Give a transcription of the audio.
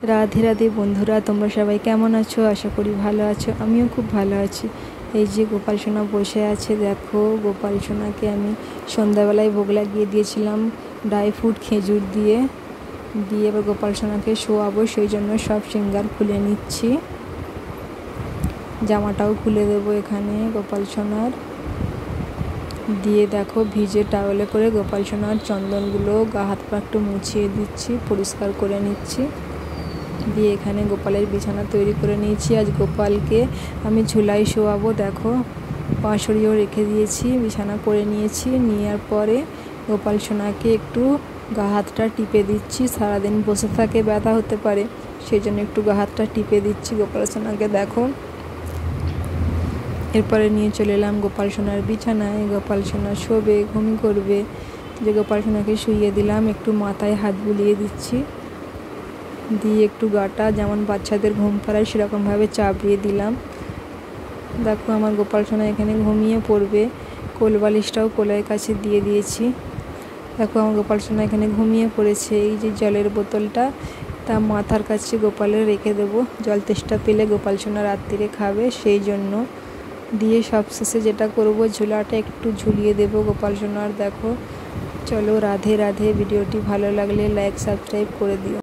राधे राधे बंधुरा तोमरा सबाई केमन आछो। आशा करी भालो आछो। आमिও खूब भालो आछि। এই যে গোপাল সোনা বসে আছে, দেখো গোপাল সোনাকে আমি সন্ধ্যাবেলায় ভোগ লাগিয়ে দিয়েছিলাম ড্রাই ফ্রুট খেজুর দিয়ে এবার গোপাল সোনাকে শোয়াবো, সেই জন্য সব সিঙ্গার খুলে নিচ্ছি। জামাটাও খুলে দেবো এখানে গোপাল সোনার দিয়ে। দেখো ভিজে টাওয়ালে করে গোপাল সোনার চন্দনগুলো গা হাত পা একটু মুছিয়ে দিচ্ছি, পরিষ্কার করে নিচ্ছি। দিয়ে এখানে গোপালের বিছানা তৈরি করে নিয়েছি। আজ গোপালকে আমি ঝুলাই শোয়াবো। দেখো পাঁশড়িও রেখে দিয়েছি, বিছানা করে নিয়েছি। নেওয়ার পরে গোপাল সোনাকে একটু গা হাতটা টিপে দিচ্ছি। সারাদিন বসে থাকে ব্যথা হতে পারে, সেই জন্য একটু গা হাতটা টিপে দিচ্ছি গোপাল সোনাকে। দেখো এরপরে নিয়ে চলে এলাম গোপাল সোনার বিছানায়। গোপাল সোনা শোবে, ঘুমি করবে। যে গোপাল সোনাকে শুইয়ে দিলাম, একটু মাথায় হাত বুলিয়ে দিচ্ছি, দিয়ে একটু গাটা যেমন বাচ্চাদের ঘুম পাড়ায় সেরকমভাবে চাপিয়ে দিলাম। দেখো আমার গোপাল সোনা এখানে ঘুমিয়ে পড়বে। কোল বালিশটাও কোলের কাছে দিয়ে দিয়েছি। দেখো আমার গোপাল সোনা এখানে ঘুমিয়ে পড়েছে। এই যে জলের বোতলটা তা মাথার কাছে গোপালের রেখে দেবো, জল তেষ্টা পেলে গোপাল সোনা রাত্রিরে খাবে, সেই জন্য। দিয়ে সবশেষে যেটা করব, ঝোলাটা একটু ঝুলিয়ে দেবো গোপাল সোনার। দেখো চলো রাধে রাধে। ভিডিওটি ভালো লাগলে লাইক সাবস্ক্রাইব করে দিও।